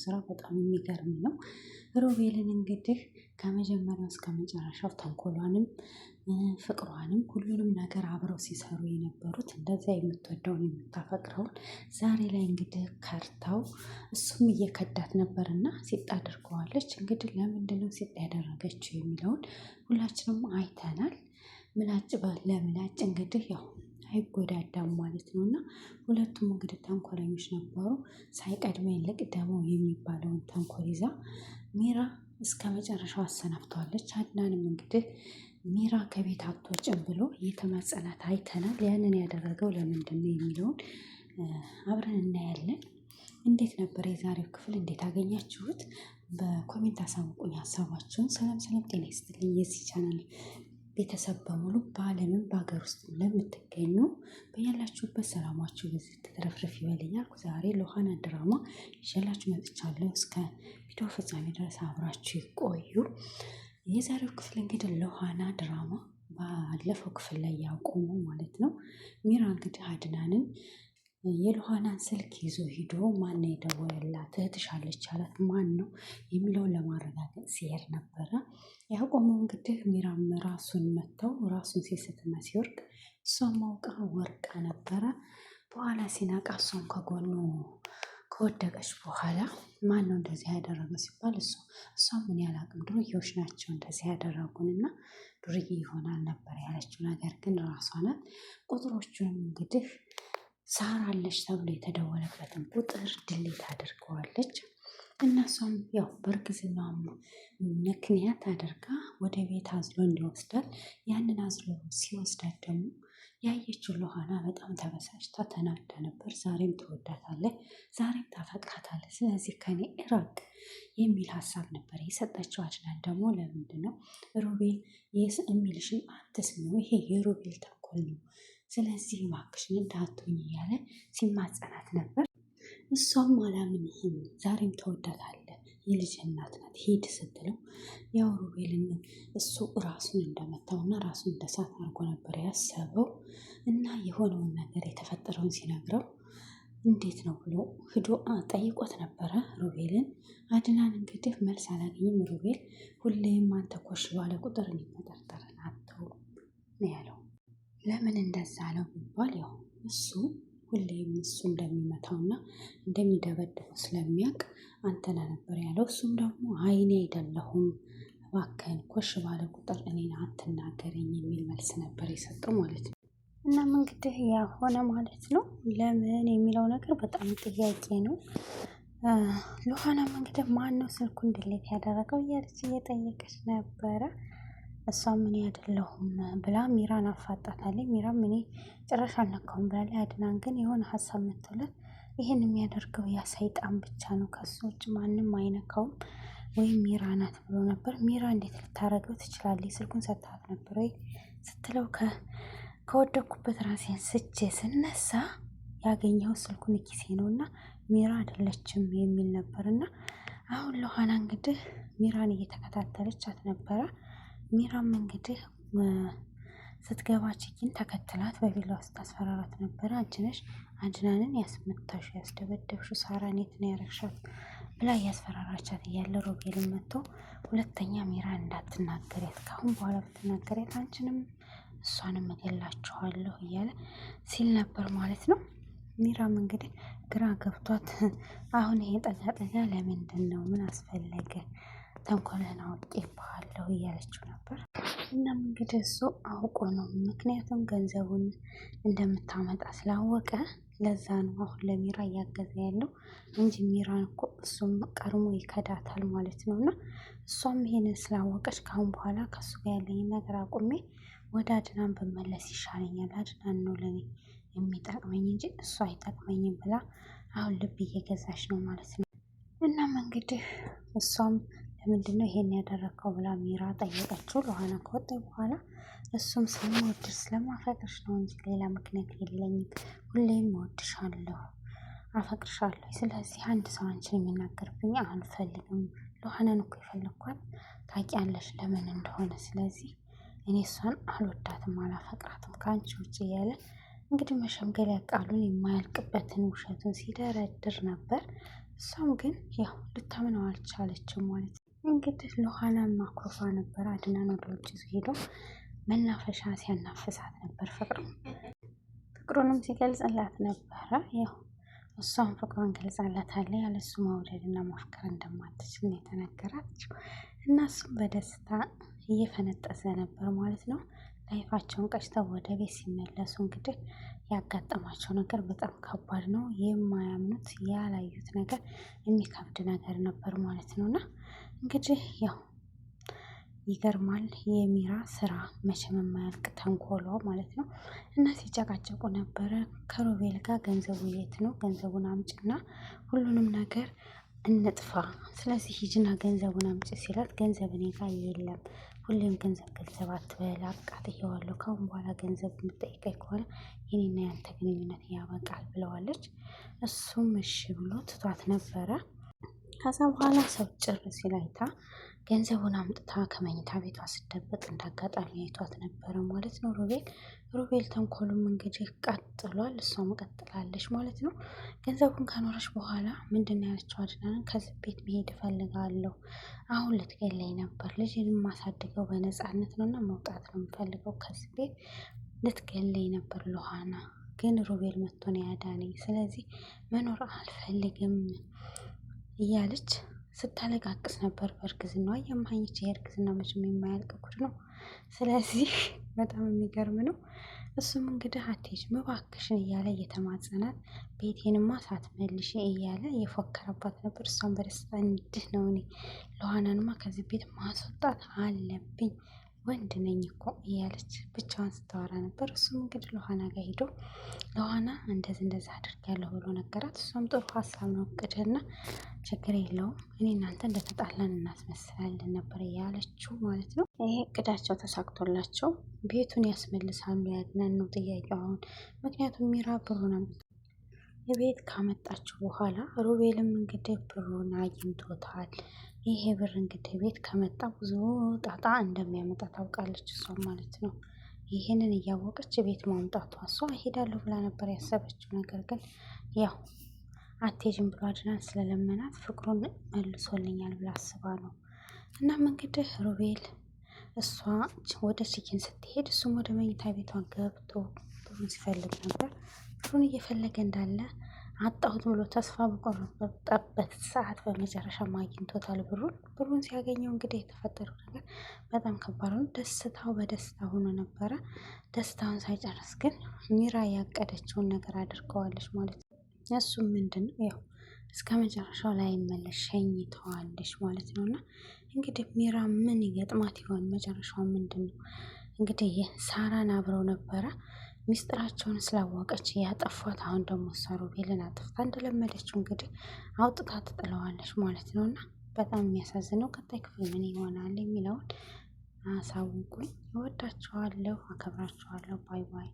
ስራ በጣም የሚገርም ነው። ሮቤልን እንግዲህ ከመጀመሪያው እስከ መጨረሻው ተንኮሏንም ፍቅሯንም ሁሉንም ነገር አብረው ሲሰሩ የነበሩት እንደዚያ የምትወደውን የምታፈቅረውን ዛሬ ላይ እንግዲህ ከርታው እሱም እየከዳት ነበርና ሲጥ አድርገዋለች። እንግዲህ ለምንድነው ሲጥ ያደረገችው የሚለውን ሁላችንም አይተናል። ምላጭ ለምላጭ እንግዲህ ያው አይጎዳዳም ማለት ነው። እና ሁለቱም እንግዲህ ተንኮለኞች ነበሩ። ሳይቀድመኝ ልቅደመው የሚባለውን ተንኮል ይዛ ሚራ እስከ መጨረሻው አሰናብተዋለች። አድናንም እንግዲህ ሚራ ከቤት አትወጭም ብሎ እየተማጸናት አይተናል። ያንን ያደረገው ለምንድን ነው የሚለውን አብረን እናያለን። እንዴት ነበር የዛሬው ክፍል? እንዴት አገኛችሁት? በኮሜንት አሳውቁኝ ሀሳባችሁን። ሰላም ሰላም፣ ጤና ይስጥልኝ የዚህ ቻናል ቤተሰብ በሙሉ በዓለምም በሀገር ውስጥ ለምትገኙ በያላችሁበት ሰላማችሁ በዚህ ተትረፍረፍ ይበል እያልኩ ዛሬ ሉሃና ድራማ ይዤላችሁ መጥቻለሁ። እስከ ቪዲዮ ፍጻሜ ድረስ አብራችሁ ይቆዩ። የዛሬው ክፍል እንግዲህ ሉሃና ድራማ ባለፈው ክፍል ላይ ያቆሙ ማለት ነው። ሚራ እንግዲህ አድናንን የሉሃናን ስልክ ይዞ ሂዶ ማን የደወለላት እህትሽ አለች አላት። ማን ነው የሚለውን ለማረጋገጥ ሲሄድ ነበረ ያቆመው። እንግዲህ ሚራም ራሱን መተው ራሱን ሲስትና ሲወርቅ እሷም ማውቃ ወርቃ ነበረ። በኋላ ሲነቃ እሷም ከጎኑ ከወደቀች በኋላ ማን ነው እንደዚህ ያደረገ ሲባል እሷ ምን ያላቅም ዱርዬዎች ናቸው እንደዚህ ያደረጉንና ዱርዬ ይሆናል ነበር ያለችው። ነገር ግን ራሷ ናት። ቁጥሮቹንም እንግዲህ ሳራ አለች ተብሎ የተደወለበትን ቁጥር ድሌት አድርገዋለች። እነሷም ያው በእርግዝናም ምክንያት አድርጋ ወደ ቤት አዝሎ እንዲወስዳት ያንን አዝሎ ሲወስዳት ደግሞ ያየችው ሉሃና በጣም ተበሳጭታ ተናዳ ነበር። ዛሬም ትወዳታለህ፣ ዛሬም ታፈቅራታለህ፣ ስለዚህ ከኔ እራቅ የሚል ሀሳብ ነበር የሰጠችው። አድናን ደግሞ ለምንድን ነው ሮቤል የሚልሽን አትስሚው፣ ይሄ የሮቤል ተንኮል ነው፣ ስለዚህ እባክሽን እንዳትሆኝ እያለ ሲማጸናት ነበር። እሷም አላምንህም፣ ዛሬም ተወዳታለህ፣ የልጅ እናት ናት ሂድ ስትለው ያው ሮቤልን እሱ ራሱን እንደመታውና ራሱን እንደሳት አድርጎ ነበር ያሰበው። እና የሆነውን ነገር የተፈጠረውን ሲነግረው እንዴት ነው ብሎ ሂዶ ጠይቆት ነበረ ሮቤልን። አድናን እንግዲህ መልስ አላገኝም። ሮቤል ሁሌም አንተ ኮሽ ባለ ቁጥር መጠርጠርን አተው ነው ያለው። ለምን እንደዛ አለው ቢባል ያው እሱ ሁሌም እሱ እንደሚመታውና እንደሚደበድበው ስለሚያውቅ አንተና ነበር ያለው። እሱም ደግሞ አይኔ አይደለሁም እባክህን ኮሽ ባለ ቁጥር እኔን አትናገረኝ የሚል መልስ ነበር የሰጠው ማለት ነው። እናም እንግዲህ ያሆነ ማለት ነው። ለምን የሚለው ነገር በጣም ጥያቄ ነው። ሉሃናም እንግዲህ ማን ነው ስልኩን ድሌት ያደረገው እያለች እየጠየቀች ነበረ። እሷም እኔ አይደለሁም ብላ ሚራን አፋጣታለች። ሚራም እኔ ጭራሽ አልነካውም ብላለች። አድናን ግን የሆነ ሀሳብ መጥቶለት ይህን የሚያደርገው ያ ሰይጣን ብቻ ነው፣ ከሱ ውጭ ማንም አይነካውም ወይም ሚራ ናት ብሎ ነበር። ሚራ እንዴት ልታረገው ትችላለች? ስልኩን ሰጥታት ነበር ወይ ስትለው ከወደኩበት ራሴን ስቼ ስነሳ ያገኘው ስልኩን ኪሴ ነው እና ሚራ አይደለችም የሚል ነበርና አሁን ሉሃና እንግዲህ ሚራን እየተከታተለቻት ነበረ። ሚራም እንግዲህ ስትገባ ችግኝ ተከትላት በቢላ ውስጥ አስፈራራት ነበረ። አንቺ ነሽ አድናንን ያስመታሽ ያስደበደብሽ፣ ሳራን የት ነው ያረግሻት ብላ እያስፈራራቻት እያለ ሮቤልን መጥቶ ሁለተኛ ሚራን እንዳትናገሪያት፣ ካሁን በኋላ ብትናገሪያት አንቺንም እሷንም እገላችኋለሁ እያለ ሲል ነበር ማለት ነው። ሚራም እንግዲህ ግራ ገብቷት አሁን ይሄ ጠጋ ጠጋ ለምንድን ነው? ምን አስፈለገ? ተንኮልህን አውቄብሃለሁ እያለችው ነበር። እናም እንግዲህ እሱ አውቆ ነው፣ ምክንያቱም ገንዘቡን እንደምታመጣ ስላወቀ ለዛ ነው አሁን ለሚራ እያገዘ ያለው እንጂ ሚራን እኮ እሱም ቀድሞ ይከዳታል ማለት ነው። እና እሷም ይሄንን ስላወቀች ካሁን በኋላ ከሱ ጋር ያለኝን ነገር አቁሜ ወደ አድናን ብመለስ ይሻለኛል፣ አድናን ነው ለኔ የሚጠቅመኝ እንጂ እሱ አይጠቅመኝም ብላ አሁን ልብ እየገዛች ነው ማለት ነው። እናም እንግዲህ እሷም ለምንድነው ይሄን ያደረከው ብላ ሚራ ጠየቀችው። ሉሃና ከወጣ በኋላ እሱም ስለምወድሽ ስለማፈቅርሽ ነው እንጂ ሌላ ምክንያት የለኝም፣ ሁሌም እወድሻለሁ፣ አፈቅርሻለሁ፣ ስለዚህ አንድ ሰው አንቺን የሚናገርብኝ አልፈልግም። ሉሃናን እኮ የፈለኳት ታውቂያለሽ ለምን እንደሆነ፣ ስለዚህ እኔ እሷን አልወዳትም አላፈቅራትም ከአንቺ ውጭ እያለ እንግዲህ መሸምገሊያ ቃሉን የማያልቅበትን ውሸቱን ሲደረድር ነበር። እሷም ግን ያው ልታምነው አልቻለችም ማለት ነው። እንግዲህ ሉሃናም ማኩረፏ ነበር። አድናን ወደ ውጭ ሄዶ መናፈሻ ሲያናፍሳት ነበር። ፍቅሩንም ሲገልጽላት ነበረ። ያው እሷም ፍቅሯን ገልጻላታለች። ያለሱ መውደድና ማፍቀር እንደማትችል ነው የተነገራቸው እና እሱም በደስታ እየፈነጠዘ ነበር ማለት ነው። ላይፋቸውን ቀጭተው ወደ ቤት ሲመለሱ እንግዲህ ያጋጠማቸው ነገር በጣም ከባድ ነው። የማያምኑት ያላዩት ነገር የሚከብድ ነገር ነበር ማለት ነው። እና እንግዲህ ያው ይገርማል። የሚራ ስራ መቼም የማያልቅ ተንኮሏ ማለት ነው። እና ሲጨቃጨቁ ነበረ ከሮቤል ጋር ገንዘቡ የት ነው? ገንዘቡን አምጭና ሁሉንም ነገር እንጥፋ። ስለዚህ ሂጅና ገንዘቡን አምጭ ሲላት ገንዘብ እኔ ጋር የለም፣ ሁሌም ገንዘብ ገንዘብ አትበል፣ አቃጥየዋለሁ። ካሁን በኋላ ገንዘብ የምጠይቀኝ ከሆነ የኔና ያንተ ግንኙነት ያበቃል ብለዋለች። እሱም እሺ ብሎ ትቷት ነበረ። ከዛ በኋላ ሰው ጭር ሲል አይታ ገንዘቡን አምጥታ ከመኝታ ቤቷ ስደበቅ እንዳጋጣሚ አይቷት ነበረ ማለት ነው ሮቤል ተንኮሉም እንግዲህ ቀጥሏል። እሷም ቀጥላለች ማለት ነው። ገንዘቡን ከኖረች በኋላ ምንድን ነው ያለችው? አድናንን ከዚህ ቤት መሄድ እፈልጋለሁ። አሁን ልትገለኝ ነበር። ልጅን የማሳድገው በነፃነት ነው እና መውጣት ነው የምፈልገው ከዚህ ቤት። ልትገለኝ ነበር ሉሃና፣ ግን ሮቤል መጥቶ ነው ያዳነኝ። ስለዚህ መኖር አልፈልግም እያለች ስታለቃቅስ ነበር። በእርግዝናዋ የማኝች የእርግዝና መቼም የማያልቅ ጉድ ነው። ስለዚህ በጣም የሚገርም ነው። እሱም እንግዲህ አትሄጂም እባክሽን እያለ እየተማጸናት ቤቴንማ ሳትመልሽ እያለ እየፎከረባት ነበር። እሷም በደስታ እንድህ ነው እኔ ሉሃናንማ ከዚህ ቤት ማስወጣት አለብኝ ወንድ ነኝ እኮ እያለች ብቻዋን ስታወራ ነበር። እሱም እንግዲህ ሉሃና ጋር ሄዶ ሉሃና እንደዚህ አድርጊያለሁ ብሎ ነገራት። እሷም ጥሩ ሀሳብ ነው እቅድና ችግር የለውም እኔ እናንተ እንደተጣላን እናስመስላለን ነበር እያለችው ማለት ነው። ይሄ እቅዳቸው ተሳክቶላቸው ቤቱን ያስመልሳሉ ያድናን ነው ጥያቄው አሁን። ምክንያቱም ሚራ ብሩን የቤት ካመጣችው በኋላ ሮቤልም እንግዲህ ብሩን አግኝቶታል። ይሄ ብር እንግዲህ ቤት ከመጣ ብዙ ጣጣ እንደሚያመጣ ታውቃለች እሷ ማለት ነው። ይሄንን እያወቀች ቤት ማምጣቷ እሷ እሄዳለሁ ብላ ነበር ያሰበችው። ነገር ግን ያው አትሄጂም ብሎ አድናን ስለለመናት ፍቅሩን መልሶልኛል ብላ አስባ ነው። እናም እንግዲህ ሮቤል እሷ ወደ ኪችን ስትሄድ እሱም ወደ መኝታ ቤቷ ገብቶ ብሩን ሲፈልግ ነበር። ብሩን እየፈለገ እንዳለ አጣሁት ብሎ ተስፋ በቆረጠበት ሰዓት በመጨረሻ አግኝቶታል። ብሩን ሲያገኘው እንግዲህ የተፈጠረው ነገር በጣም ከባድ ነው። ደስታው በደስታ ሆኖ ነበረ። ደስታውን ሳይጨርስ ግን ሚራ ያቀደችውን ነገር አድርገዋለች ማለት ነው። እሱም ምንድን ነው ያው እስከ መጨረሻው ላይ መለስ ሸኝተዋለች ማለት ነው። እና እንግዲህ ሚራ ምን ይገጥማት ይሆን? መጨረሻው ምንድን ነው? እንግዲህ ሳራን አብረው ነበረ ሚስጥራቸውን ስላወቀች ያጠፏት። አሁን ደግሞ እሷ ሮቤልን አጥፍታ እንደለመደችው እንግዲህ አውጥታ ትጥለዋለች ማለት ነው። እና በጣም የሚያሳዝነው ቀጣይ ክፍል ምን ይሆናል የሚለውን አሳውቁኝ። እወዳችኋለሁ፣ አከብራችኋለሁ። ባይ ባይ።